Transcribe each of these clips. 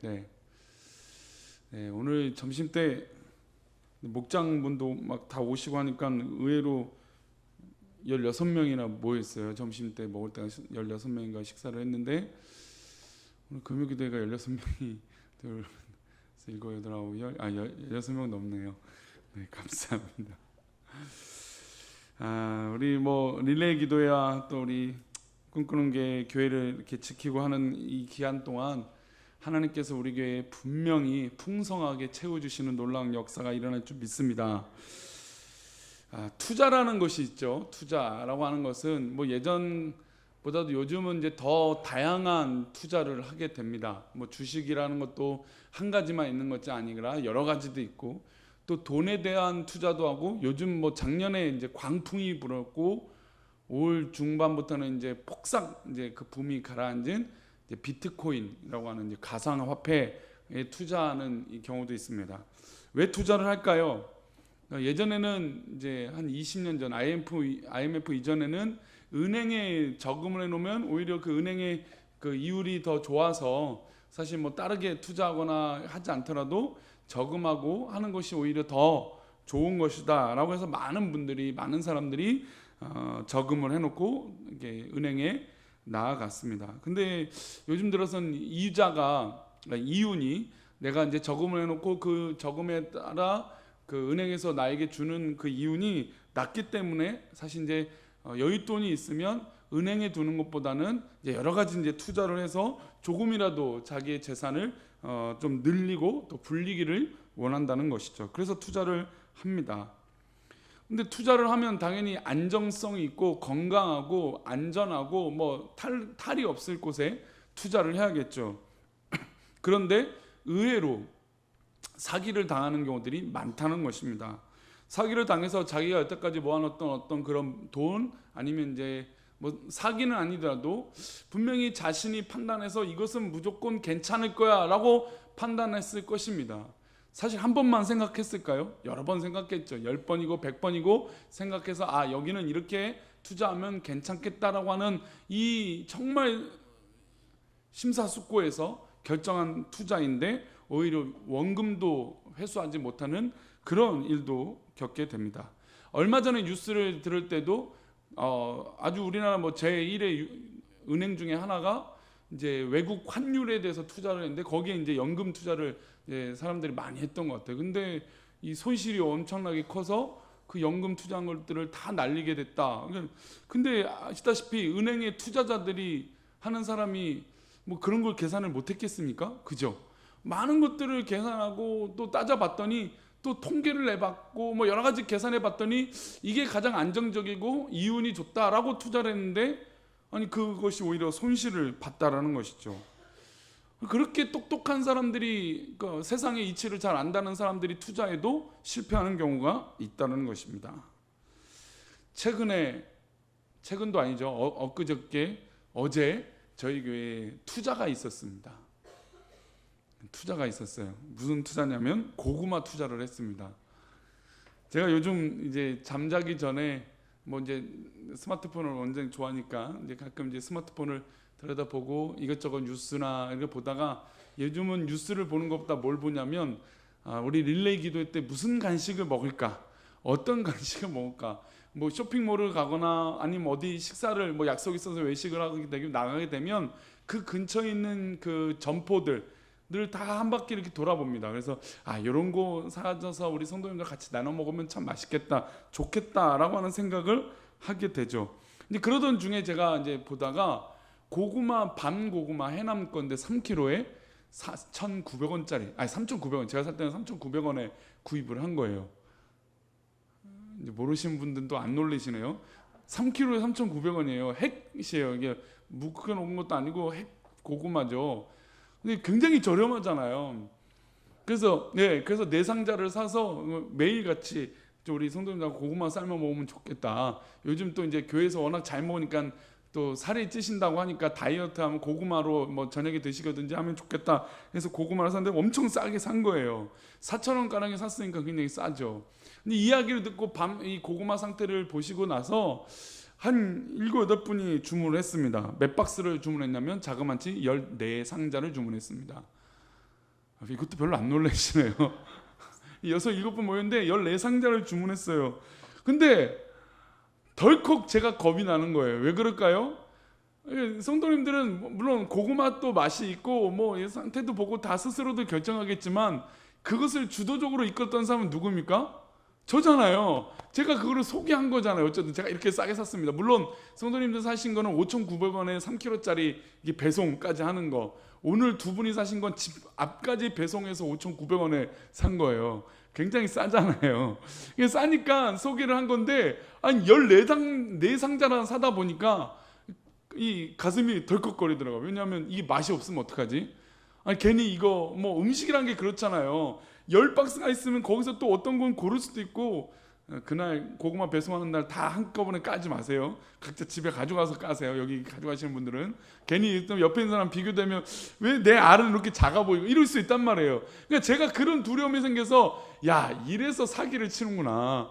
네. 네, 오늘 점심 때 목장분도 막 다 오시고 하니까 의외로 16명이나 모였어요. 점심 때 먹을 때가 16명인가 식사를 했는데 오늘 금요기도회가 16명이 둘, 셋, 일곱, 여덟, 아홉, 16명 넘네요. 네, 감사합니다. 우리 릴레이 기도회와 또 우리 꿈꾸는 게 교회를 이렇게 지키고 하는 이 기간 동안 하나님께서 우리 교회에 분명히 풍성하게 채워주시는 놀라운 역사가 일어날 줄 믿습니다. 투자라는 것이 있죠. 투자라고 하는 것은 예전보다도 요즘은 이제 더 다양한 투자를 하게 됩니다. 주식이라는 것도 한 가지만 있는 것이 아니라 여러 가지도 있고, 또 돈에 대한 투자도 하고, 요즘 작년에 이제 광풍이 불었고 올 중반부터는 이제 폭삭 이제 그 붐이 가라앉은 이제 비트코인이라고 하는 이제 가상화폐에 투자하는 이 경우도 있습니다. 왜 투자를 할까요? 예전에는 이제 한 20년 전 IMF 이전에는 은행에 저금을 해놓으면 오히려 그 은행의 그 이율이 더 좋아서 사실 다르게 투자하거나 하지 않더라도 저금하고 하는 것이 오히려 더 좋은 것이다라고 해서 많은 사람들이 저금을 해놓고 이게 은행에 나아갔습니다. 근데 요즘 들어서는 이윤이 내가 이제 저금을 해놓고 그 저금에 따라 그 은행에서 나에게 주는 그 이윤이 낮기 때문에 사실 이제 여윳돈이 있으면 은행에 두는 것보다는 이제 여러 가지 이제 투자를 해서 조금이라도 자기의 재산을 좀 늘리고 또 불리기를 원한다는 것이죠. 그래서 투자를 합니다. 근데 투자를 하면 당연히 안정성이 있고 건강하고 안전하고 탈이 없을 곳에 투자를 해야겠죠. 그런데 의외로 사기를 당하는 경우들이 많다는 것입니다. 사기를 당해서 자기가 여태까지 모아놨던 어떤 그런 돈, 아니면 이제 사기는 아니더라도 분명히 자신이 판단해서 이것은 무조건 괜찮을 거야 라고 판단했을 것입니다. 사실 한 번만 생각했을까요? 여러 번 생각했죠. 10번이고 100번이고 생각해서 여기는 이렇게 투자하면 괜찮겠다라고 하는 이 정말 심사숙고해서 결정한 투자인데 오히려 원금도 회수하지 못하는 그런 일도 겪게 됩니다. 얼마 전에 뉴스를 들을 때도 아주 우리나라 제1의 은행 중에 하나가 이제 외국 환율에 대해서 투자를 했는데 거기에 이제 연금 투자를 이제 사람들이 많이 했던 것 같아요. 근데 이 손실이 엄청나게 커서 그 연금 투자한 것들을 다 날리게 됐다. 근데 아시다시피 은행의 투자자들이 하는 사람이 그런 걸 계산을 못 했겠습니까? 그죠? 많은 것들을 계산하고 또 따져봤더니 또 통계를 내봤고 여러 가지 계산해 봤더니 이게 가장 안정적이고 이윤이 좋다라고 투자를 했는데 그것이 오히려 손실을 봤다라는 것이죠. 그렇게 똑똑한 사람들이 세상의 이치를 잘 안다는 사람들이 투자해도 실패하는 경우가 있다는 것입니다. 최근도 아니죠. 엊그저께 어제 저희 교회에 투자가 있었습니다. 투자가 있었어요. 무슨 투자냐면 고구마 투자를 했습니다. 제가 요즘 이제 잠자기 전에 이제 스마트폰을 완전히 좋아하니까 이제 가끔 이제 스마트폰을 들여다보고 이것저것 뉴스나 이렇게 보다가 요즘은 뉴스를 보는 것보다 뭘 보냐면 우리 릴레이 기도회 때 무슨 간식을 먹을까, 어떤 간식을 먹을까, 쇼핑몰을 가거나 아니면 어디 식사를 약속 있어서 외식을 하게 되면 나가게 되면 그 근처에 있는 그 점포들 늘 다 한 바퀴 이렇게 돌아봅니다. 그래서 이런 거 사줘서 우리 성도님들 같이 나눠 먹으면 참 맛있겠다, 좋겠다라고 하는 생각을 하게 되죠. 근데 그러던 중에 제가 이제 보다가 밤 고구마 해남 건데 3kg에 4,900원짜리, 3,900원, 제가 살 때는 3,900원에 구입을 한 거예요. 이제 모르시는 분들도 안 놀라시네요. 3kg에 3,900원이에요. 핵이에요. 이게 묶어 놓은 것도 아니고 핵 고구마죠. 근데 굉장히 저렴하잖아요. 그래서 네 상자를 사서 매일같이 우리 성도님들하고 고구마 삶아 먹으면 좋겠다. 요즘 또 이제 교회에서 워낙 잘 먹으니까 또 살이 찌신다고 하니까 다이어트하면 고구마로 저녁에 드시거든지 하면 좋겠다. 그래서 고구마를 샀는데 엄청 싸게 산 거예요. 4,000원 가량에 샀으니까 굉장히 싸죠. 근데 이야기를 듣고 이 고구마 상태를 보시고 나서 한 7, 8분이 주문을 했습니다. 몇 박스를 주문했냐면 자그마치 14상자를 주문했습니다. 이것도 별로 안 놀라시네요. 6, 7분 모였는데 14상자를 주문했어요. 근데 덜컥 제가 겁이 나는 거예요. 왜 그럴까요? 성도님들은 물론 고구마 또 맛이 있고 뭐 상태도 보고 다 스스로도 결정하겠지만 그것을 주도적으로 이끌었던 사람은 누굽니까? 저잖아요. 제가 그거를 소개한 거잖아요. 어쨌든 제가 이렇게 싸게 샀습니다. 물론 성도님들 사신 거는 5,900원에 3kg짜리 이게 배송까지 하는 거. 오늘 두 분이 사신 건 집 앞까지 배송해서 5,900원에 산 거예요. 굉장히 싸잖아요. 이게 싸니까 소개를 한 건데 한 14상자나 사다 보니까 이 가슴이 덜컥거리더라고요. 왜냐하면 이 맛이 없으면 어떡하지? 아니 괜히 이거 뭐 음식이란 게 그렇잖아요. 10박스가 있으면 거기서 또 어떤 건 고를 수도 있고, 그날 고구마 배송하는 날 다 한꺼번에 까지 마세요. 각자 집에 가져가서 까세요. 여기 가져가시는 분들은 괜히 또 옆에 있는 사람 비교되면 왜 내 알은 이렇게 작아 보이고 이럴 수 있단 말이에요. 그러니까 제가 그런 두려움이 생겨서 야, 이래서 사기를 치는구나.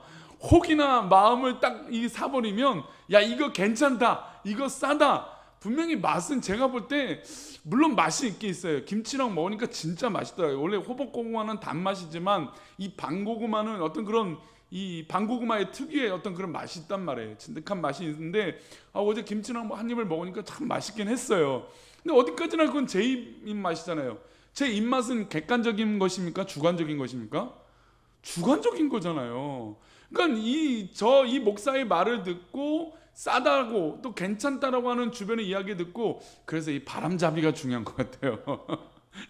혹이나 마음을 딱 사버리면 야, 이거 괜찮다, 이거 싸다. 분명히 맛은 제가 볼 때 물론 맛이 있게 있어요. 김치랑 먹으니까 진짜 맛있더라고요. 원래 호박고구마는 단맛이지만 이 방고구마는 어떤 그런 이 방고구마의 특유의 어떤 그런 맛이 있단 말이에요. 진득한 맛이 있는데 어제 김치랑 한 입을 먹으니까 참 맛있긴 했어요. 근데 어디까지나 그건 제 입맛이잖아요. 제 입맛은 객관적인 것입니까? 주관적인 것입니까? 주관적인 거잖아요. 그러니까 이 목사의 말을 듣고 싸다고 또 괜찮다라고 하는 주변의 이야기 듣고 그래서 이 바람잡이가 중요한 것 같아요.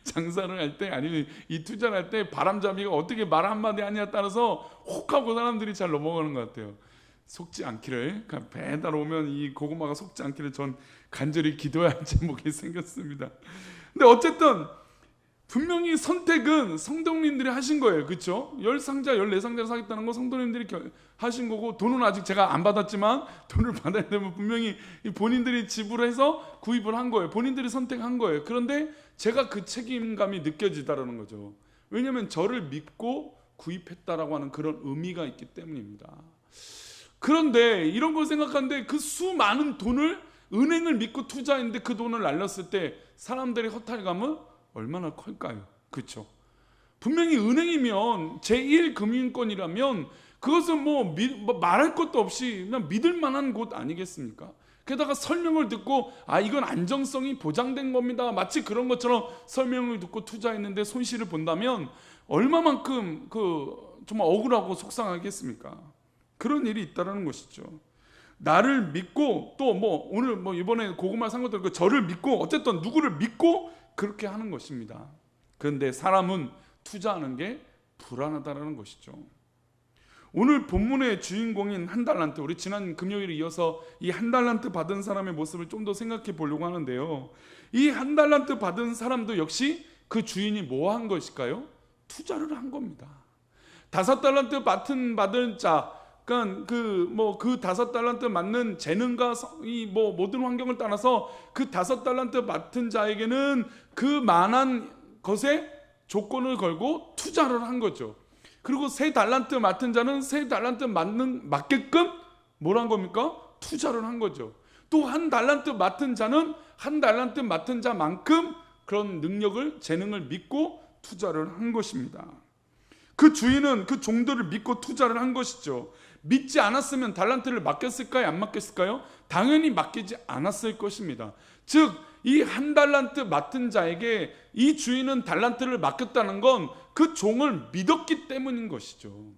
장사를 할 때 아니면 이 투자를 할 때 바람잡이가 어떻게 말 한마디 하냐에 따라서 혹하고 사람들이 잘 넘어가는 것 같아요. 속지 않기를, 그러니까 배달 오면 이 고구마가 속지 않기를 전 간절히 기도해야 할 제목이 생겼습니다. 근데 어쨌든 분명히 선택은 성도님들이 하신 거예요. 그렇죠? 10상자, 14상자를 사겠다는 건 성도님들이 하신 거고, 돈은 아직 제가 안 받았지만 돈을 받아야 되면 분명히 본인들이 지불해서 구입을 한 거예요. 본인들이 선택한 거예요. 그런데 제가 그 책임감이 느껴지다라는 거죠. 왜냐하면 저를 믿고 구입했다라고 하는 그런 의미가 있기 때문입니다. 그런데 이런 걸 생각하는데 그 수많은 돈을 은행을 믿고 투자했는데 그 돈을 날렸을 때 사람들의 허탈감은 얼마나 클까요? 그렇죠? 분명히 은행이면 제1금융권이라면 그것은 뭐 말할 것도 없이 그냥 믿을 만한 곳 아니겠습니까? 게다가 설명을 듣고 이건 안정성이 보장된 겁니다. 마치 그런 것처럼 설명을 듣고 투자했는데 손실을 본다면 얼마만큼 정말 억울하고 속상하겠습니까? 그런 일이 있다는 것이죠. 나를 믿고 또 오늘 이번에 고구마 산 것도 저를 믿고 어쨌든 누구를 믿고 그렇게 하는 것입니다. 그런데 사람은 투자하는 게 불안하다는 것이죠. 오늘 본문의 주인공인 한 달란트, 우리 지난 금요일에 이어서 이 한 달란트 받은 사람의 모습을 좀 더 생각해 보려고 하는데요. 이 한 달란트 받은 사람도 역시 그 주인이 뭐 한 것일까요? 투자를 한 겁니다. 5달란트 받은 자, 그러니까 그 5달란트 맞는 재능과 이 모든 환경을 따라서 그 5달란트 맡은 자에게는 그 만한 것에 조건을 걸고 투자를 한 거죠. 그리고 3달란트 맡은 자는 3달란트 맞게끔 뭘 한 겁니까? 투자를 한 거죠. 또 1달란트 맡은 자는 1달란트 맡은 자만큼 그런 능력을, 재능을 믿고 투자를 한 것입니다. 그 주인은 그 종들을 믿고 투자를 한 것이죠. 믿지 않았으면 달란트를 맡겼을까요? 안 맡겼을까요? 당연히 맡기지 않았을 것입니다. 즉, 이 1달란트 맡은 자에게 이 주인은 달란트를 맡겼다는 건 그 종을 믿었기 때문인 것이죠.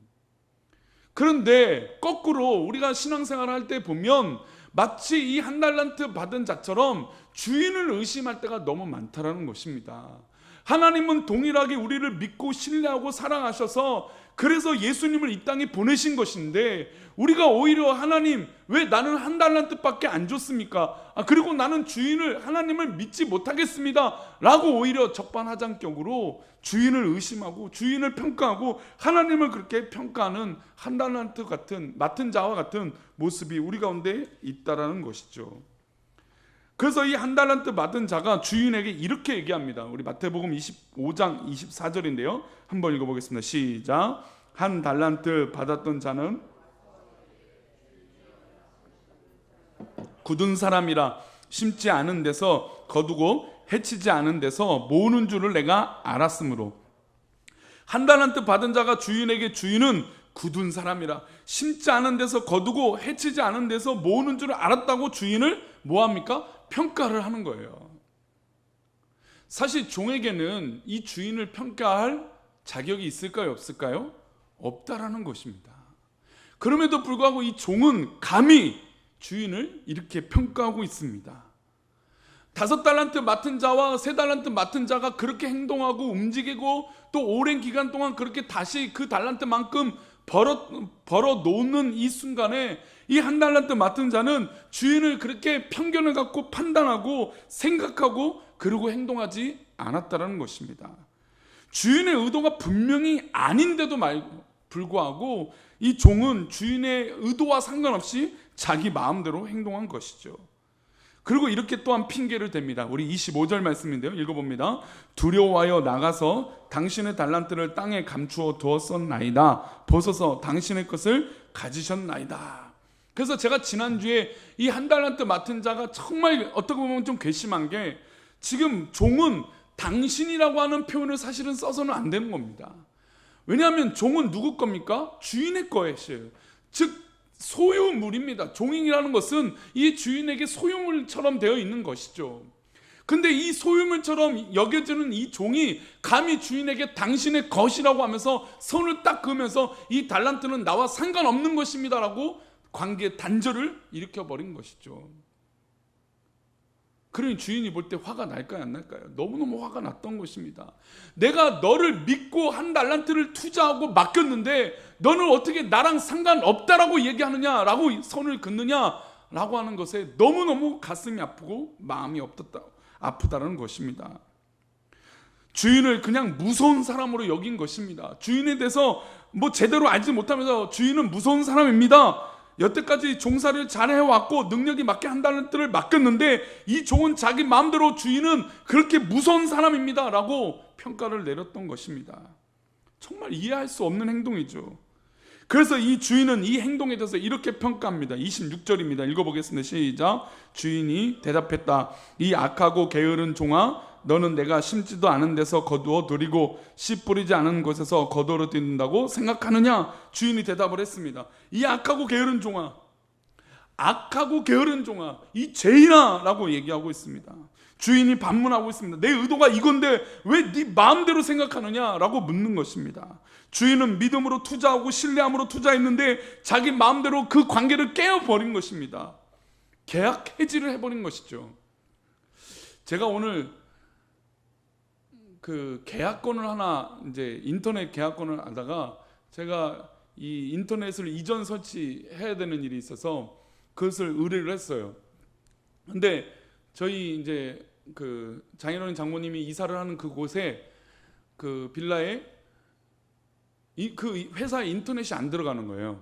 그런데 거꾸로 우리가 신앙생활을 할 때 보면 마치 이 1달란트 받은 자처럼 주인을 의심할 때가 너무 많다라는 것입니다. 하나님은 동일하게 우리를 믿고 신뢰하고 사랑하셔서 그래서 예수님을 이 땅에 보내신 것인데 우리가 오히려 하나님 왜 나는 1달란트밖에 안 줬습니까? 그리고 나는 하나님을 믿지 못하겠습니다 라고 오히려 적반하장격으로 주인을 의심하고 주인을 평가하고 하나님을 그렇게 평가하는 1달란트 같은 맡은 자와 같은 모습이 우리 가운데 있다라는 것이죠. 그래서 이 1달란트 받은 자가 주인에게 이렇게 얘기합니다. 우리 마태복음 25장 24절인데요. 한번 읽어보겠습니다. 시작. 1달란트 받았던 자는 굳은 사람이라 심지 않은 데서 거두고 해치지 않은 데서 모으는 줄을 내가 알았으므로 한 달란트 받은 자가 주인에게 주인은 굳은 사람이라 심지 않은 데서 거두고 해치지 않은 데서 모으는 줄을 알았다고 주인을 뭐합니까? 평가를 하는 거예요. 사실 종에게는 이 주인을 평가할 자격이 있을까요? 없을까요? 없다라는 것입니다. 그럼에도 불구하고 이 종은 감히 주인을 이렇게 평가하고 있습니다. 5달란트 맡은 자와 3달란트 맡은 자가 그렇게 행동하고 움직이고 또 오랜 기간 동안 그렇게 다시 그 달란트만큼 벌어 놓는 이 순간에 이 1달란트 맡은 자는 주인을 그렇게 편견을 갖고 판단하고 생각하고 그러고 행동하지 않았다라는 것입니다. 주인의 의도가 분명히 아닌데도 불구하고 이 종은 주인의 의도와 상관없이 자기 마음대로 행동한 것이죠. 그리고 이렇게 또한 핑계를 댑니다. 우리 25절 말씀인데요, 읽어봅니다. 두려워하여 나가서 당신의 달란트를 땅에 감추어 두었었나이다. 벗어서 당신의 것을 가지셨나이다. 그래서 제가 지난주에 이 1달란트 맡은 자가 정말 어떻게 보면 좀 괘씸한 게, 지금 종은 당신이라고 하는 표현을 사실은 써서는 안 되는 겁니다. 왜냐하면 종은 누구 겁니까? 주인의 것이에요. 즉 소유물입니다. 종이라는 것은 이 주인에게 소유물처럼 되어 있는 것이죠. 근데 이 소유물처럼 여겨지는 이 종이 감히 주인에게 당신의 것이라고 하면서 손을 딱 그으면서 이 달란트는 나와 상관없는 것입니다 라고 관계 단절을 일으켜버린 것이죠. 그러니 주인이 볼 때 화가 날까요, 안 날까요? 너무너무 화가 났던 것입니다. 내가 너를 믿고 1달란트를 투자하고 맡겼는데 너는 어떻게 나랑 상관없다라고 얘기하느냐라고 선을 긋느냐라고 하는 것에 너무너무 가슴이 아프고 마음이 아프다는 것입니다. 주인을 그냥 무서운 사람으로 여긴 것입니다. 주인에 대해서 뭐 제대로 알지 못하면서 주인은 무서운 사람입니다. 여태까지 종사를 잘 해왔고 능력이 맞게 1달란트를 맡겼는데 이 종은 자기 마음대로 주인은 그렇게 무서운 사람입니다 라고 평가를 내렸던 것입니다. 정말 이해할 수 없는 행동이죠. 그래서 이 주인은 이 행동에 대해서 이렇게 평가합니다. 26절입니다. 읽어보겠습니다. 시작. 주인이 대답했다. 이 악하고 게으른 종아, 너는 내가 심지도 않은 데서 거두어 들이고 씨 뿌리지 않은 곳에서 거두어 들인다고 생각하느냐? 주인이 대답을 했습니다. 이 악하고 게으른 종아, 악하고 게으른 종아, 이 죄인아 라고 얘기하고 있습니다. 주인이 반문하고 있습니다. 내 의도가 이건데 왜 네 마음대로 생각하느냐 라고 묻는 것입니다. 주인은 믿음으로 투자하고 신뢰함으로 투자했는데 자기 마음대로 그 관계를 깨어버린 것입니다. 계약 해지를 해버린 것이죠. 제가 오늘 그 계약권을 하나, 이제 인터넷 계약권을 하다가 제가 이 인터넷을 이전 설치해야 되는 일이 있어서 그것을 의뢰를 했어요. 근데 저희 이제 그 장인어른 장모님이 이사를 하는 그곳에 그 빌라에 그 회사의 인터넷이 안 들어가는 거예요.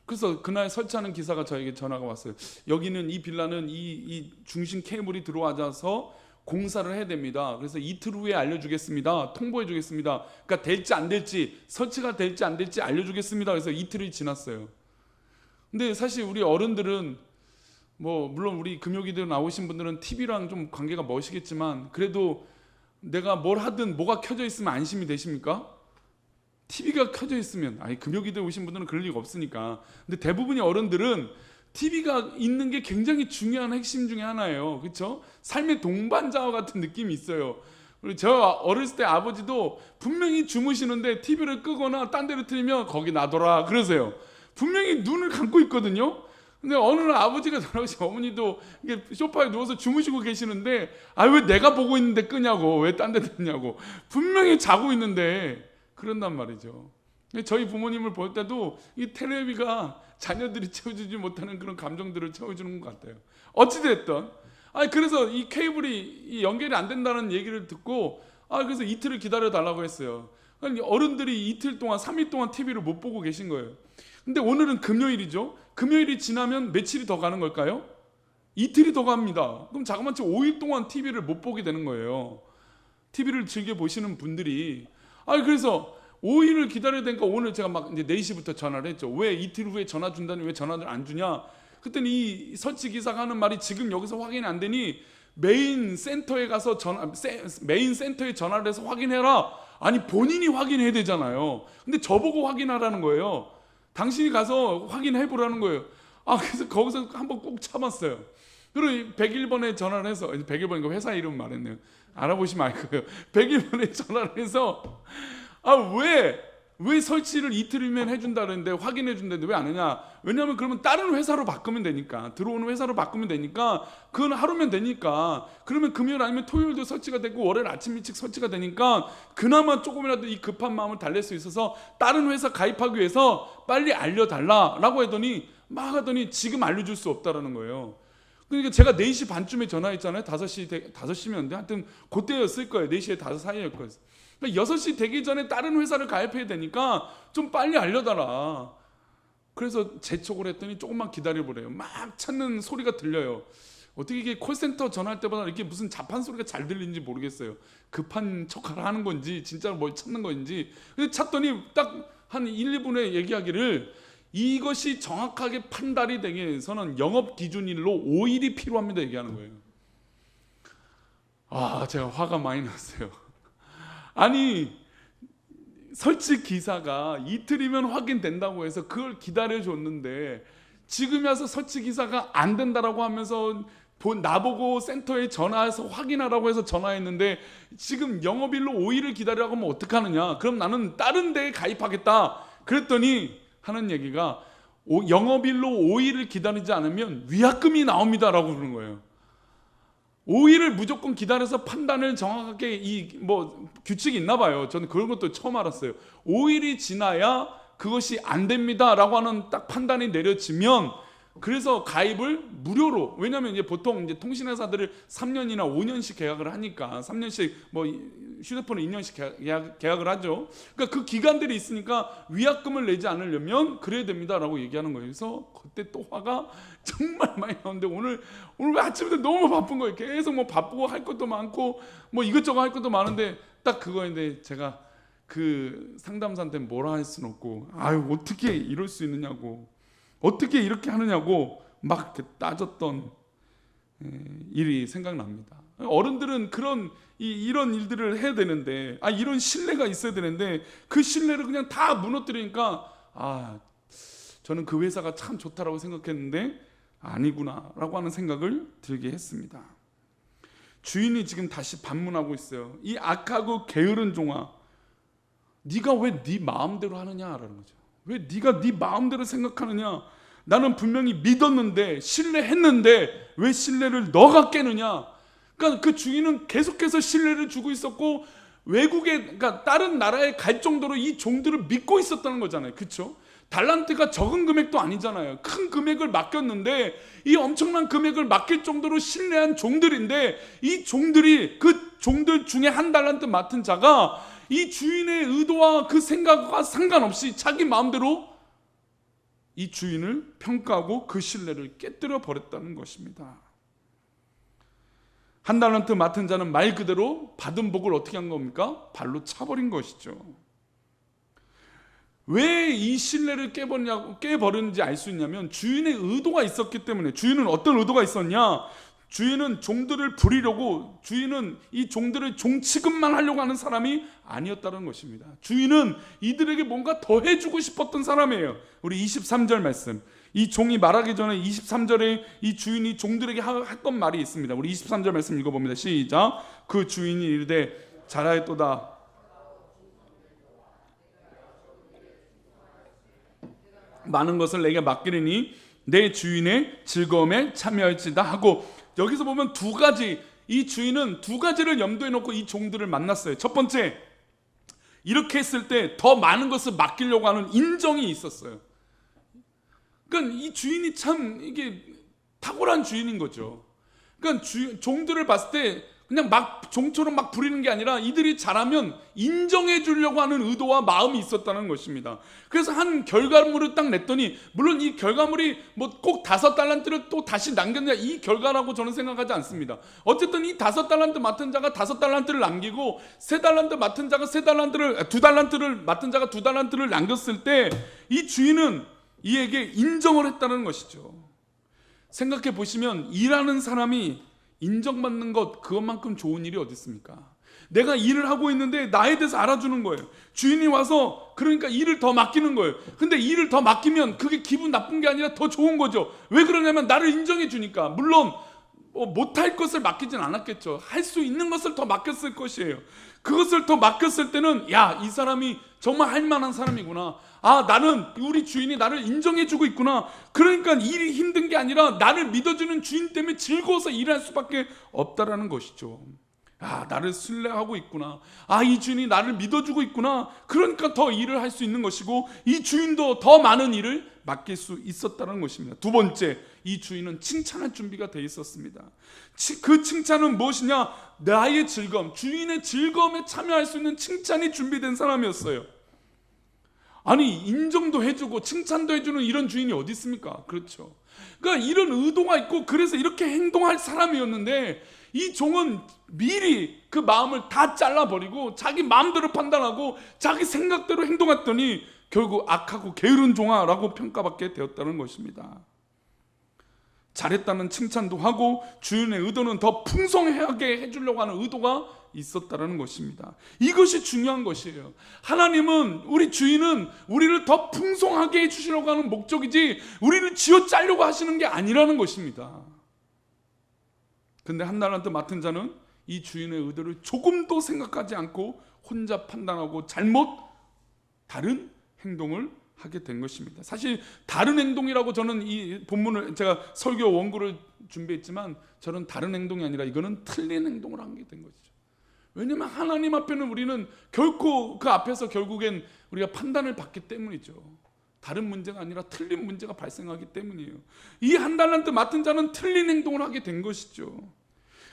그래서 그날 설치하는 기사가 저에게 전화가 왔어요. 여기는 이 빌라는 이 중심 케이블이 들어와서 공사를 해야 됩니다. 그래서 이틀 후에 알려주겠습니다. 통보해 주겠습니다. 그러니까 될지 안 될지, 설치가 될지 안 될지 알려주겠습니다. 그래서 이틀이 지났어요. 근데 사실 우리 어른들은 뭐 물론 우리 금요기도 나오신 분들은 TV랑 좀 관계가 멋이겠지만 그래도 내가 뭘 하든 뭐가 켜져 있으면 안심이 되십니까? TV가 켜져 있으면, 아니 금요기도 오신 분들은 그럴 리가 없으니까. 근데 대부분의 어른들은 TV가 있는 게 굉장히 중요한 핵심 중에 하나예요. 그렇죠? 삶의 동반자와 같은 느낌이 있어요. 그리고 저 어렸을 때 아버지도 분명히 주무시는데 TV를 끄거나 딴 데로 틀면 거기 놔둬라 그러세요. 분명히 눈을 감고 있거든요. 근데 어느 날 아버지가 돌아오시고 어머니도 소파에 누워서 주무시고 계시는데 왜 내가 보고 있는데 끄냐고, 왜 딴 데 듣냐고, 분명히 자고 있는데 그런단 말이죠. 저희 부모님을 볼 때도 이 텔레비가 자녀들이 채워주지 못하는 그런 감정들을 채워주는 것 같아요. 어찌됐든 그래서 이 케이블이 연결이 안 된다는 얘기를 듣고 그래서 이틀을 기다려 달라고 했어요. 어른들이 이틀 동안 3일 동안 TV를 못 보고 계신 거예요. 근데 오늘은 금요일이죠. 금요일이 지나면 며칠이 더 가는 걸까요? 이틀이 더 갑니다. 그럼 자그마치 5일 동안 TV를 못 보게 되는 거예요. TV를 즐겨 보시는 분들이. 그래서 5일을 기다려야 되니까 오늘 제가 막 이제 4시부터 전화를 했죠. 왜 이틀 후에 전화 준다니 왜 전화를 안 주냐? 그랬더니 이 설치 기사가 하는 말이 지금 여기서 확인이 안 되니 메인 센터에 가서 메인 센터에 전화를 해서 확인해라. 아니 본인이 확인해야 되잖아요. 근데 저보고 확인하라는 거예요. 당신이 가서 확인해 보라는 거예요. 그래서 거기서 한번 꼭 참았어요. 그리고 101번에 전화를 해서, 101번인가 회사 이름 말했네요. 알아보시면 알 거예요. 101번에 전화를 해서 왜 설치를 이틀이면 해준다 그랬는데 확인해 준다는데 왜 안 하냐? 왜냐하면 그러면 다른 회사로 바꾸면 되니까, 들어오는 회사로 바꾸면 되니까, 그건 하루면 되니까, 그러면 금요일 아니면 토요일도 설치가 되고 월요일 아침 일찍 설치가 되니까 그나마 조금이라도 이 급한 마음을 달랠 수 있어서 다른 회사 가입하기 위해서 빨리 알려달라라고 하더니 지금 알려줄 수 없다라는 거예요. 그러니까 제가 4시 반쯤에 전화했잖아요. 5시면 하여튼 그때였을 거예요. 4시에 5 사이였을 거예요. 그러니까 6시 되기 전에 다른 회사를 가입해야 되니까 좀 빨리 알려달라. 그래서 재촉을 했더니 조금만 기다려보래요. 막 찾는 소리가 들려요. 어떻게 이게 콜센터 전화할 때보다 이렇게 무슨 자판 소리가 잘 들리는지 모르겠어요. 급한 척을 하는 건지 진짜로 뭘 찾는 건지. 근데 찾더니 딱 한 1, 2분에 얘기하기를 이것이 정확하게 판단이 되기 위해서는 영업 기준일로 5일이 필요합니다 얘기하는 거예요. 제가 화가 많이 났어요. 아니 설치 기사가 이틀이면 확인된다고 해서 그걸 기다려줬는데 지금 와서 설치 기사가 안 된다라고 하면서 나보고 센터에 전화해서 확인하라고 해서 전화했는데 지금 영업일로 5일을 기다리라고 하면 어떡하느냐. 그럼 나는 다른 데에 가입하겠다. 그랬더니 하는 얘기가 영업일로 5일을 기다리지 않으면 위약금이 나옵니다라고 그러는 거예요. 5일을 무조건 기다려서 판단을 정확하게 규칙이 있나 봐요. 저는 그런 것도 처음 알았어요. 5일이 지나야 그것이 안 됩니다라고 하는 딱 판단이 내려지면, 그래서 가입을 무료로, 왜냐하면 이제 보통 이제 통신회사들을 3년이나 5년씩 계약을 하니까 3년씩 휴대폰을 2년씩 계약을 하죠. 그러니까 그 기간들이 있으니까 위약금을 내지 않으려면 그래야 됩니다라고 얘기하는 거예요. 그래서 그때 또 화가 정말 많이 나는데 오늘 아침부터 너무 바쁜 거예요. 계속 바쁘고 할 것도 많고 이것저것 할 것도 많은데 딱 그거인데 제가 그 상담사한테 뭐라 할 수는 없고 어떻게 이럴 수 있느냐고, 어떻게 이렇게 하느냐고 막 따졌던 일이 생각납니다. 어른들은 이런 일들을 해야 되는데, 이런 신뢰가 있어야 되는데 그 신뢰를 그냥 다 무너뜨리니까 저는 그 회사가 참 좋다라고 생각했는데 아니구나라고 하는 생각을 들게 했습니다. 주인이 지금 다시 반문하고 있어요. 이 악하고 게으른 종아, 네가 왜 네 마음대로 하느냐라는 거죠. 왜 네가 네 마음대로 생각하느냐? 나는 분명히 믿었는데, 신뢰했는데 왜 신뢰를 너가 깨느냐? 그러니까 그 주인은 계속해서 신뢰를 주고 있었고 그러니까 다른 나라에 갈 정도로 이 종들을 믿고 있었다는 거잖아요. 그렇죠? 달란트가 적은 금액도 아니잖아요. 큰 금액을 맡겼는데 이 엄청난 금액을 맡길 정도로 신뢰한 종들인데, 이 종들이 그 종들 중에 한 달란트 맡은 자가 이 주인의 의도와 그 생각과 상관없이 자기 마음대로 이 주인을 평가하고 그 신뢰를 깨뜨려 버렸다는 것입니다. 한 달란트 맡은 자는 말 그대로 받은 복을 어떻게 한 겁니까? 발로 차버린 것이죠. 왜 이 신뢰를 깨버렸는지 알 수 있냐면 주인의 의도가 있었기 때문에. 주인은 어떤 의도가 있었냐? 주인은 종들을 부리려고, 주인은 이 종들을 종 취급만 하려고 하는 사람이 아니었다는 것입니다. 주인은 이들에게 뭔가 더 해주고 싶었던 사람이에요. 우리 23절 말씀, 이 종이 말하기 전에 23절에 이 주인이 종들에게 했던 말이 있습니다. 우리 23절 말씀 읽어봅니다. 시작. 그 주인이 이르되 잘하였도다. 많은 것을 내게 맡기리니 내 주인의 즐거움에 참여할지다 하고, 여기서 보면 이 주인은 두 가지를 염두에 놓고 이 종들을 만났어요. 첫 번째, 이렇게 했을 때 더 많은 것을 맡기려고 하는 인정이 있었어요. 그러니까 이 주인이 참 이게 탁월한 주인인 거죠. 그러니까 종들을 봤을 때 그냥 종처럼 부리는 게 아니라 이들이 잘하면 인정해 주려고 하는 의도와 마음이 있었다는 것입니다. 그래서 한 결과물을 딱 냈더니, 물론 이 결과물이 꼭 5달란트를 또 다시 남겼냐 이 결과라고 저는 생각하지 않습니다. 어쨌든 이 5달란트 맡은 자가 5달란트를 남기고 3달란트 맡은 자가 2달란트를 맡은 자가 2달란트를 남겼을 때 이 주인은 이에게 인정을 했다는 것이죠. 생각해 보시면 일하는 사람이 인정받는 것, 그것만큼 좋은 일이 어디 있습니까? 내가 일을 하고 있는데 나에 대해서 알아주는 거예요. 주인이 와서 그러니까 일을 더 맡기는 거예요. 근데 일을 더 맡기면 그게 기분 나쁜 게 아니라 더 좋은 거죠. 왜 그러냐면 나를 인정해 주니까. 물론 못할 것을 맡기진 않았겠죠. 할 수 있는 것을 더 맡겼을 것이에요. 그것을 더 맡겼을 때는 야, 이 사람이 정말 할 만한 사람이구나. 아, 나는 우리 주인이 나를 인정해 주고 있구나. 그러니까 일이 힘든 게 아니라 나를 믿어주는 주인 때문에 즐거워서 일할 수밖에 없다라는 것이죠. 아, 나를 신뢰하고 있구나. 아, 이 주인이 나를 믿어주고 있구나. 그러니까 더 일을 할 수 있는 것이고 이 주인도 더 많은 일을 맡길 수 있었다는 것입니다. 두 번째, 이 주인은 칭찬할 준비가 되어 있었습니다. 그 칭찬은 무엇이냐? 나의 즐거움, 주인의 즐거움에 참여할 수 있는 칭찬이 준비된 사람이었어요. 아니, 인정도 해주고 칭찬도 해주는 이런 주인이 어디 있습니까? 그렇죠. 그러니까 이런 의도가 있고 그래서 이렇게 행동할 사람이었는데 이 종은 미리 그 마음을 다 잘라버리고 자기 마음대로 판단하고 자기 생각대로 행동했더니 결국 악하고 게으른 종아라고 평가받게 되었다는 것입니다. 잘했다는 칭찬도 하고 주인의 의도는 더 풍성하게 해주려고 하는 의도가 있었다는 것입니다. 이것이 중요한 것이에요. 하나님은, 우리 주인은 우리를 더 풍성하게 해주시려고 하는 목적이지 우리를 쥐어짜려고 하시는 게 아니라는 것입니다. 근데 한 달란트 맡은 자는 이 주인의 의도를 조금도 생각하지 않고 혼자 판단하고 다른 행동을 하게 된 것입니다. 사실 다른 행동이라고 저는 이 본문을, 제가 설교 원고를 준비했지만 저는 다른 행동이 아니라 이거는 틀린 행동을 한 게 된 것이죠. 왜냐하면 하나님 앞에는 우리는 결코 그 앞에서 결국엔 우리가 판단을 받기 때문이죠. 다른 문제가 아니라 틀린 문제가 발생하기 때문이에요. 이 한 달란트 맡은 자는 틀린 행동을 하게 된 것이죠.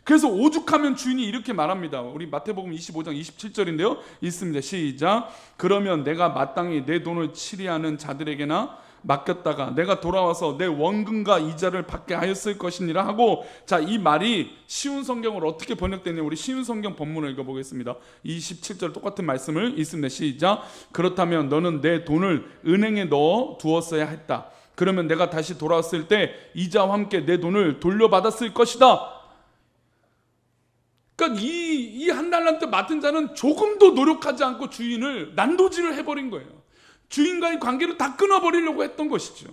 그래서 오죽하면 주인이 이렇게 말합니다. 우리 마태복음 25장 27절인데요. 있습니다. 시작. 그러면 내가 마땅히 내 돈을 치리하는 자들에게나 맡겼다가 내가 돌아와서 내 원금과 이자를 받게 하였을 것이니라 하고, 자, 이 말이 쉬운 성경으로 어떻게 번역되냐, 우리 쉬운 성경 본문을 읽어보겠습니다. 27절 똑같은 말씀을 읽습니다. 시작. 그렇다면 너는 내 돈을 은행에 넣어 두었어야 했다. 그러면 내가 다시 돌아왔을 때 이자와 함께 내 돈을 돌려받았을 것이다. 그러니까 이 한 달란트 맡은 자는 조금도 노력하지 않고 주인을 난도질을 해버린 거예요. 주인과의 관계를 다 끊어버리려고 했던 것이죠.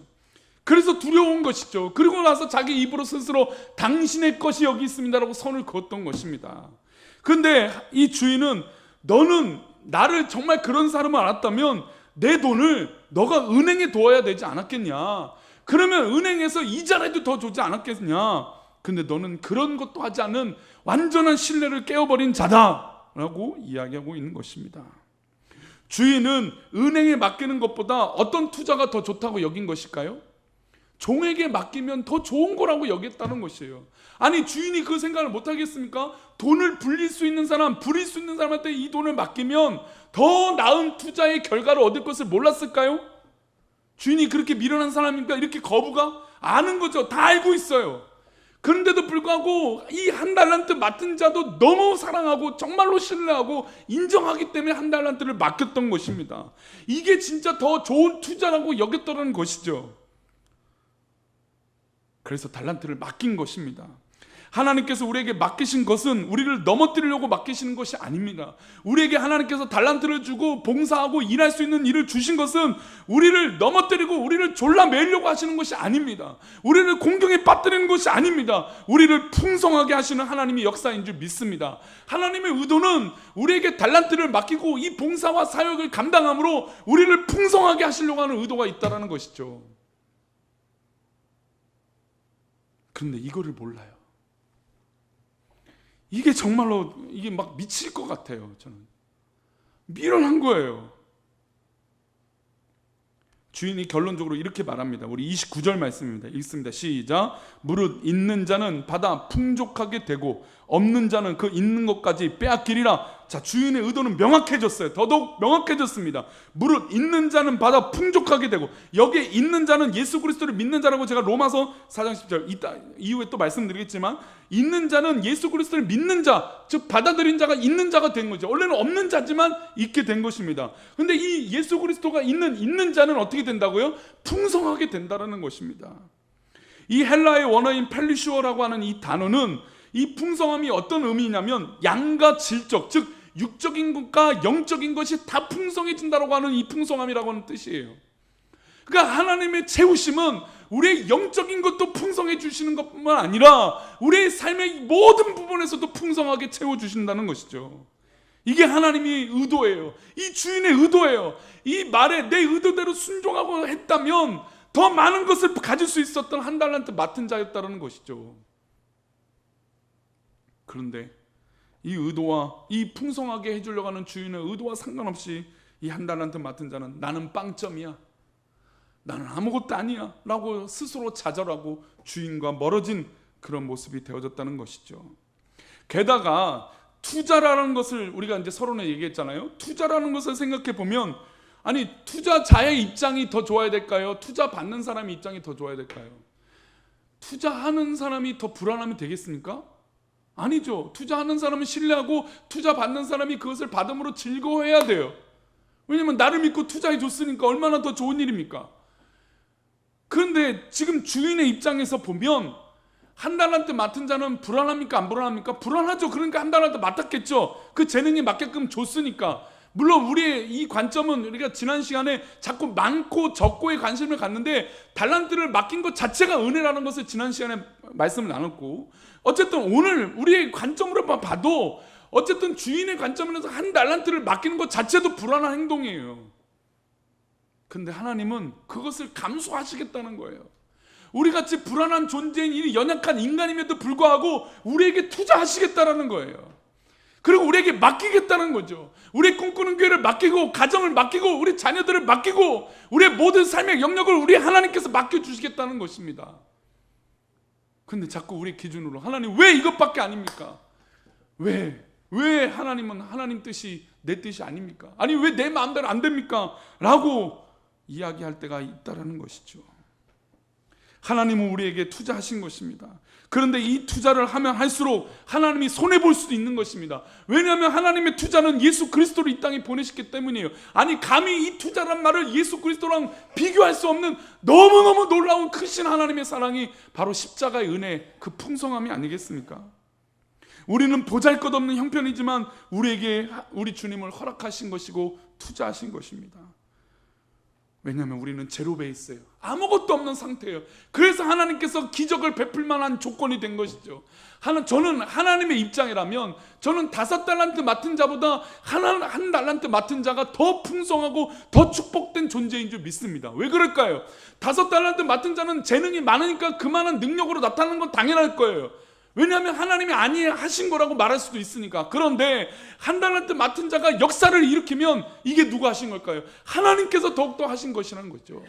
그래서 두려운 것이죠. 그리고 나서 자기 입으로 스스로 당신의 것이 여기 있습니다라고 선을 그었던 것입니다. 그런데 이 주인은 너는 나를 정말 그런 사람을 알았다면 내 돈을 너가 은행에 둬야 되지 않았겠냐. 그러면 은행에서 이자라도 더 주지 않았겠냐. 근데 너는 그런 것도 하지 않는 완전한 신뢰를 깨어버린 자다라고 이야기하고 있는 것입니다. 주인은 은행에 맡기는 것보다 어떤 투자가 더 좋다고 여긴 것일까요? 종에게 맡기면 더 좋은 거라고 여겼다는 것이에요. 아니, 주인이 그 생각을 못 하겠습니까? 돈을 불릴 수 있는 사람, 부릴 수 있는 사람한테 이 돈을 맡기면 더 나은 투자의 결과를 얻을 것을 몰랐을까요? 주인이 그렇게 미련한 사람입니까? 이렇게 거부가? 아는 거죠. 다 알고 있어요. 그런데도 불구하고 이 한 달란트 맡은 자도 너무 사랑하고 정말로 신뢰하고 인정하기 때문에 한 달란트를 맡겼던 것입니다. 이게 진짜 더 좋은 투자라고 여겼다는 것이죠. 그래서 달란트를 맡긴 것입니다. 하나님께서 우리에게 맡기신 것은 우리를 넘어뜨리려고 맡기시는 것이 아닙니다. 우리에게 하나님께서 달란트를 주고 봉사하고 일할 수 있는 일을 주신 것은 우리를 넘어뜨리고 우리를 졸라매려고 하시는 것이 아닙니다. 우리를 공경에 빠뜨리는 것이 아닙니다. 우리를 풍성하게 하시는 하나님의 역사인 줄 믿습니다. 하나님의 의도는 우리에게 달란트를 맡기고 이 봉사와 사역을 감당함으로 우리를 풍성하게 하시려고 하는 의도가 있다는 것이죠. 그런데 이거를 몰라요. 이게 정말로 이게 막 미칠 것 같아요. 저는 미련한 거예요. 주인이 결론적으로 이렇게 말합니다. 우리 29절 말씀입니다. 읽습니다. 시작. 무릇 있는 자는 받아 풍족하게 되고 없는 자는 그 있는 것까지 빼앗기리라. 자, 주인의 의도는 명확해졌어요. 더더욱 명확해졌습니다. 무릇 있는 자는 받아 풍족하게 되고, 여기에 있는 자는 예수 그리스도를 믿는 자라고 제가 로마서 4장 10절 이따 이후에 또 말씀드리겠지만, 있는 자는 예수 그리스도를 믿는 자, 즉 받아들인 자가 있는 자가 된 거죠. 원래는 없는 자지만 있게 된 것입니다. 그런데 이 예수 그리스도가 있는 자는 어떻게 된다고요? 풍성하게 된다는 것입니다. 이 헬라의 원어인 펠리슈어라고 하는 이 단어는 이 풍성함이 어떤 의미냐면 양과 질적, 즉 육적인 것과 영적인 것이 다 풍성해진다라고 하는 이 풍성함이라고 하는 뜻이에요. 그러니까 하나님의 채우심은 우리의 영적인 것도 풍성해 주시는 것뿐만 아니라 우리의 삶의 모든 부분에서도 풍성하게 채워주신다는 것이죠. 이게 하나님의 의도예요. 이 주인의 의도예요. 이 말에 내 의도대로 순종하고 했다면 더 많은 것을 가질 수 있었던 한 달란트 맡은 자였다는 것이죠. 그런데 이 의도와 이 풍성하게 해주려고 하는 주인의 의도와 상관없이 이 한 달란트 맡은 자는 나는 빵점이야, 나는 아무것도 아니야 라고 스스로 좌절하고 주인과 멀어진 그런 모습이 되어졌다는 것이죠. 게다가 투자라는 것을 우리가 이제 서론에 얘기했잖아요. 투자라는 것을 생각해 보면, 아니 투자자의 입장이 더 좋아야 될까요? 투자 받는 사람의 입장이 더 좋아야 될까요? 투자하는 사람이 더 불안하면 되겠습니까? 아니죠. 투자하는 사람은 신뢰하고 투자 받는 사람이 그것을 받음으로 즐거워해야 돼요. 왜냐면 나를 믿고 투자해 줬으니까 얼마나 더 좋은 일입니까? 그런데 지금 주인의 입장에서 보면 한 달란트 맡은 자는 불안합니까? 안 불안합니까? 불안하죠. 그러니까 한 달란트 맡았겠죠. 그 재능에 맞게끔 줬으니까. 물론 우리의 이 관점은 우리가 지난 시간에 자꾸 많고 적고에 관심을 갖는데 달란트를 맡긴 것 자체가 은혜라는 것을 지난 시간에 말씀을 나눴고, 어쨌든 오늘 우리의 관점으로 봐도 어쨌든 주인의 관점에서 한 달란트를 맡기는 것 자체도 불안한 행동이에요. 근데 하나님은 그것을 감수하시겠다는 거예요. 우리같이 불안한 존재인 이 연약한 인간임에도 불구하고 우리에게 투자하시겠다는 거예요. 그리고 우리에게 맡기겠다는 거죠. 우리의 꿈꾸는 교회를 맡기고, 가정을 맡기고, 우리 자녀들을 맡기고, 우리의 모든 삶의 영역을 우리 하나님께서 맡겨주시겠다는 것입니다. 근데 자꾸 우리 기준으로 하나님 왜 이것밖에 아닙니까? 왜 하나님은 하나님 뜻이 내 뜻이 아닙니까? 아니 왜 내 마음대로 안 됩니까? 라고 이야기할 때가 있다라는 것이죠. 하나님은 우리에게 투자하신 것입니다. 그런데 이 투자를 하면 할수록 하나님이 손해볼 수도 있는 것입니다. 왜냐하면 하나님의 투자는 예수 그리스도를 이 땅에 보내셨기 때문이에요. 아니 감히 이 투자란 말을 예수 그리스도랑 비교할 수 없는 너무너무 놀라운 크신 하나님의 사랑이 바로 십자가의 은혜, 그 풍성함이 아니겠습니까? 우리는 보잘것없는 형편이지만 우리에게 우리 주님을 허락하신 것이고 투자하신 것입니다. 왜냐하면 우리는 제로 베이스예요. 아무것도 없는 상태예요. 그래서 하나님께서 기적을 베풀 만한 조건이 된 것이죠. 저는 하나님의 입장이라면 저는 5달란트 맡은 자보다 한 달란트 맡은 자가 더 풍성하고 더 축복된 존재인 줄 믿습니다. 왜 그럴까요? 5달란트 맡은 자는 재능이 많으니까 그만한 능력으로 나타나는 건 당연할 거예요. 왜냐하면 하나님이 아니하신 거라고 말할 수도 있으니까. 그런데 한 달란트 맡은 자가 역사를 일으키면 이게 누가 하신 걸까요? 하나님께서 더욱더 하신 것이라는 거죠.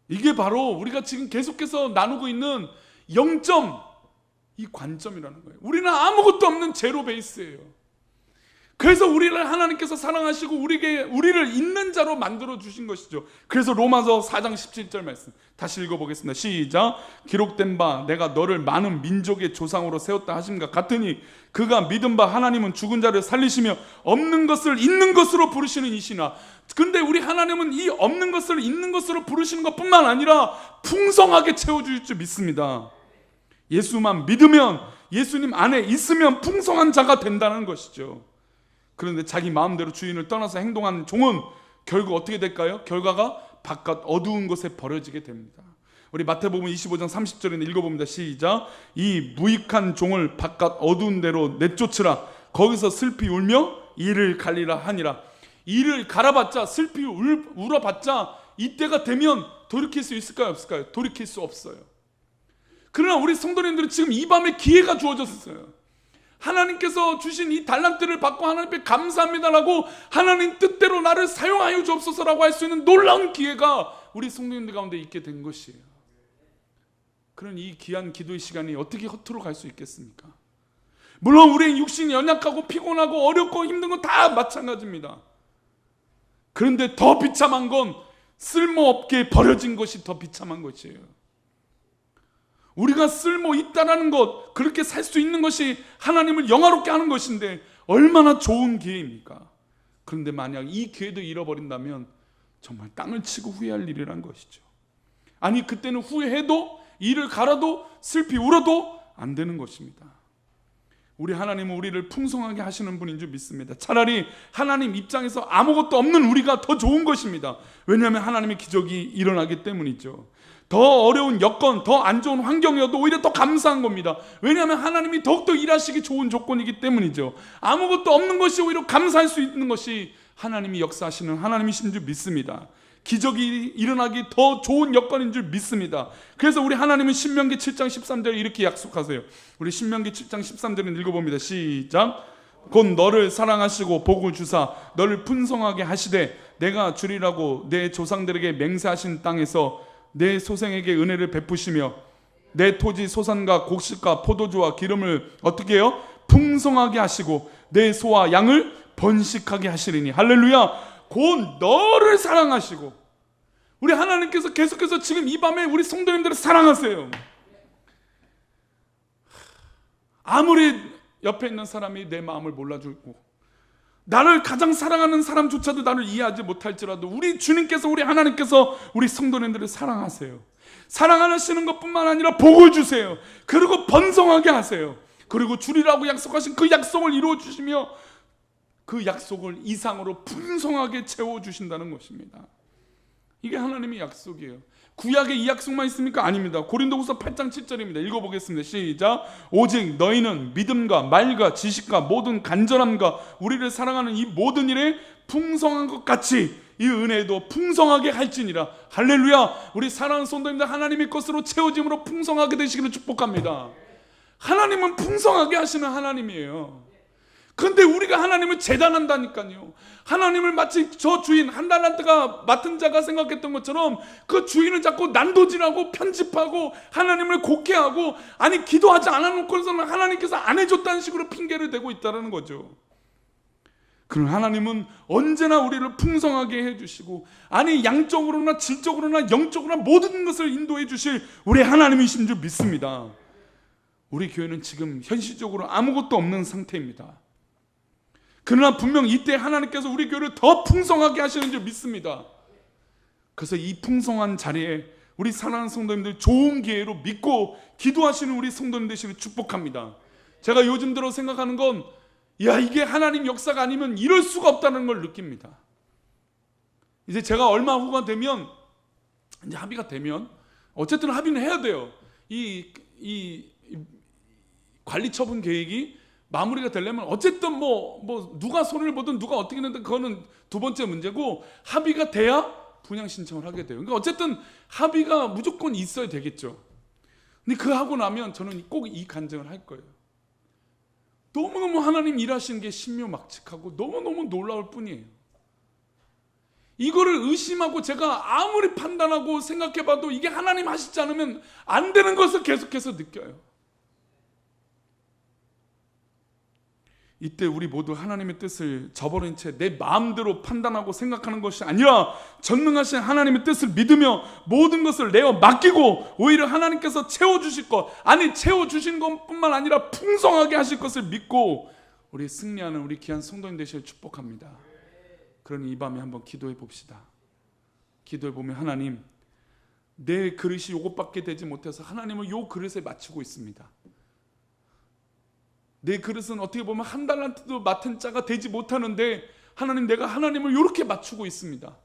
이게 바로 우리가 지금 계속해서 나누고 있는 0점, 이 관점이라는 거예요. 우리는 아무것도 없는 제로 베이스예요. 그래서 우리를 하나님께서 사랑하시고 우리를 있는 자로 만들어 주신 것이죠. 그래서 로마서 4장 17절 말씀 다시 읽어보겠습니다. 시작. 기록된 바 내가 너를 많은 민족의 조상으로 세웠다 하심과 같으니 그가 믿은 바 하나님은 죽은 자를 살리시며 없는 것을 있는 것으로 부르시는 이시나. 근데 우리 하나님은 이 없는 것을 있는 것으로 부르시는 것뿐만 아니라 풍성하게 채워주실 줄 믿습니다. 예수만 믿으면, 예수님 안에 있으면 풍성한 자가 된다는 것이죠. 그런데 자기 마음대로 주인을 떠나서 행동한 종은 결국 어떻게 될까요? 결과가 바깥 어두운 곳에 버려지게 됩니다. 우리 마태복음 25장 30절에 읽어봅니다. 시작. 이 무익한 종을 바깥 어두운 데로 내쫓으라. 거기서 슬피 울며 이를 갈리라 하니라. 이를 갈아봤자, 슬피 울어봤자 이때가 되면 돌이킬 수 있을까요? 없을까요? 돌이킬 수 없어요. 그러나 우리 성도님들은 지금 이 밤에 기회가 주어졌어요. 하나님께서 주신 이 달란트를 받고 하나님께 감사합니다라고 하나님 뜻대로 나를 사용하여 주옵소서라고 할 수 있는 놀라운 기회가 우리 성도님들 가운데 있게 된 것이에요. 그런 이 귀한 기도의 시간이 어떻게 허투루 갈 수 있겠습니까? 물론 우리의 육신이 연약하고 피곤하고 어렵고 힘든 건 다 마찬가지입니다. 그런데 더 비참한 건 쓸모없게 버려진 것이 더 비참한 것이에요. 우리가 쓸모 있다라는 것, 그렇게 살 수 있는 것이 하나님을 영화롭게 하는 것인데 얼마나 좋은 기회입니까? 그런데 만약 이 기회도 잃어버린다면 정말 땅을 치고 후회할 일이란 것이죠. 아니 그때는 후회해도, 이를 갈아도, 슬피 울어도 안 되는 것입니다. 우리 하나님은 우리를 풍성하게 하시는 분인 줄 믿습니다. 차라리 하나님 입장에서 아무것도 없는 우리가 더 좋은 것입니다. 왜냐하면 하나님의 기적이 일어나기 때문이죠. 더 어려운 여건, 더 안 좋은 환경이어도 오히려 더 감사한 겁니다. 왜냐하면 하나님이 더욱더 일하시기 좋은 조건이기 때문이죠. 아무것도 없는 것이 오히려 감사할 수 있는 것이 하나님이 역사하시는 하나님이신 줄 믿습니다. 기적이 일어나기 더 좋은 여건인 줄 믿습니다. 그래서 우리 하나님은 신명기 7장 13절에 이렇게 약속하세요. 우리 신명기 7장 13절을 읽어봅니다. 시작. 곧 너를 사랑하시고 복을 주사 너를 풍성하게 하시되 내가 주리라고 내 조상들에게 맹세하신 땅에서 내 소생에게 은혜를 베푸시며 내 토지 소산과 곡식과 포도주와 기름을 어떻게 해요? 풍성하게 하시고 내 소와 양을 번식하게 하시리니. 할렐루야. 곧 너를 사랑하시고. 우리 하나님께서 계속해서 지금 이 밤에 우리 성도님들을 사랑하세요. 아무리 옆에 있는 사람이 내 마음을 몰라주고 나를 가장 사랑하는 사람조차도 나를 이해하지 못할지라도 우리 주님께서, 우리 하나님께서 우리 성도님들을 사랑하세요. 사랑하시는 것뿐만 아니라 복을 주세요. 그리고 번성하게 하세요. 그리고 주리라고 약속하신 그 약속을 이루어 주시며 그 약속을 이상으로 풍성하게 채워주신다는 것입니다. 이게 하나님의 약속이에요. 구약에 이 약속만 있습니까? 아닙니다. 고린도후서 8장 7절입니다. 읽어보겠습니다. 시작. 오직 너희는 믿음과 말과 지식과 모든 간절함과 우리를 사랑하는 이 모든 일에 풍성한 것 같이 이 은혜도 풍성하게 할지니라. 할렐루야. 우리 사랑하는 성도님들 하나님의 것으로 채워짐으로 풍성하게 되시기를 축복합니다. 하나님은 풍성하게 하시는 하나님이에요. 근데 우리가 하나님을 재단한다니까요. 하나님을 마치 저 주인 한 달란트가 맡은 자가 생각했던 것처럼 그 주인을 자꾸 난도질하고 편집하고 하나님을 곡해하고, 아니 기도하지 않아놓고서는 하나님께서 안 해줬다는 식으로 핑계를 대고 있다는 거죠. 그럼 하나님은 언제나 우리를 풍성하게 해주시고, 아니 양적으로나 질적으로나 영적으로나 모든 것을 인도해 주실 우리 하나님이신 줄 믿습니다. 우리 교회는 지금 현실적으로 아무것도 없는 상태입니다. 그러나 분명 이때 하나님께서 우리 교회를 더 풍성하게 하시는 줄 믿습니다. 그래서 이 풍성한 자리에 우리 사랑하는 성도님들 좋은 기회로 믿고 기도하시는 우리 성도님 되시길 축복합니다. 제가 요즘 들어 생각하는 건, 야, 이게 하나님 역사가 아니면 이럴 수가 없다는 걸 느낍니다. 이제 제가 얼마 후가 되면, 이제 합의가 되면, 어쨌든 합의는 해야 돼요. 이 관리 처분 계획이 마무리가 되려면 어쨌든 뭐 누가 손해를 보든 누가 어떻게 했는데 그거는 두 번째 문제고, 합의가 돼야 분양 신청을 하게 돼요. 그러니까 어쨌든 합의가 무조건 있어야 되겠죠. 근데 그 하고 나면 저는 꼭 이 간증을 할 거예요. 너무너무 하나님 일하시는 게 신묘막측하고 너무너무 놀라울 뿐이에요. 이거를 의심하고 제가 아무리 판단하고 생각해봐도 이게 하나님 하시지 않으면 안 되는 것을 계속해서 느껴요. 이때 우리 모두 하나님의 뜻을 저버린 채 내 마음대로 판단하고 생각하는 것이 아니라 전능하신 하나님의 뜻을 믿으며 모든 것을 내어 맡기고 오히려 하나님께서 채워주실 것, 아니 채워주신 것뿐만 아니라 풍성하게 하실 것을 믿고 우리 승리하는 우리 귀한 성도님 되시길 축복합니다. 그러니 이 밤에 한번 기도해 봅시다. 기도해 보면, 하나님, 내 그릇이 이것밖에 되지 못해서 하나님을 이 그릇에 맞추고 있습니다. 내 그릇은 어떻게 보면 한 달란트도 맡은 자가 되지 못하는데 하나님, 내가 하나님을 이렇게 맞추고 있습니다.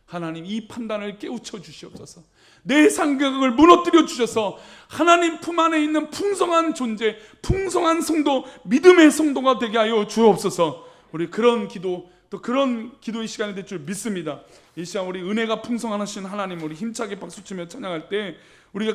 하나님, 이 판단을 깨우쳐 주시옵소서. 내 생각을 무너뜨려 주셔서 하나님 품 안에 있는 풍성한 존재, 풍성한 성도, 믿음의 성도가 되게 하여 주옵소서. 우리 그런 기도, 또 그런 기도의 시간이 될 줄 믿습니다. 이 시간 우리 은혜가 풍성하신 하나님, 우리 힘차게 박수치며 찬양할 때 우리가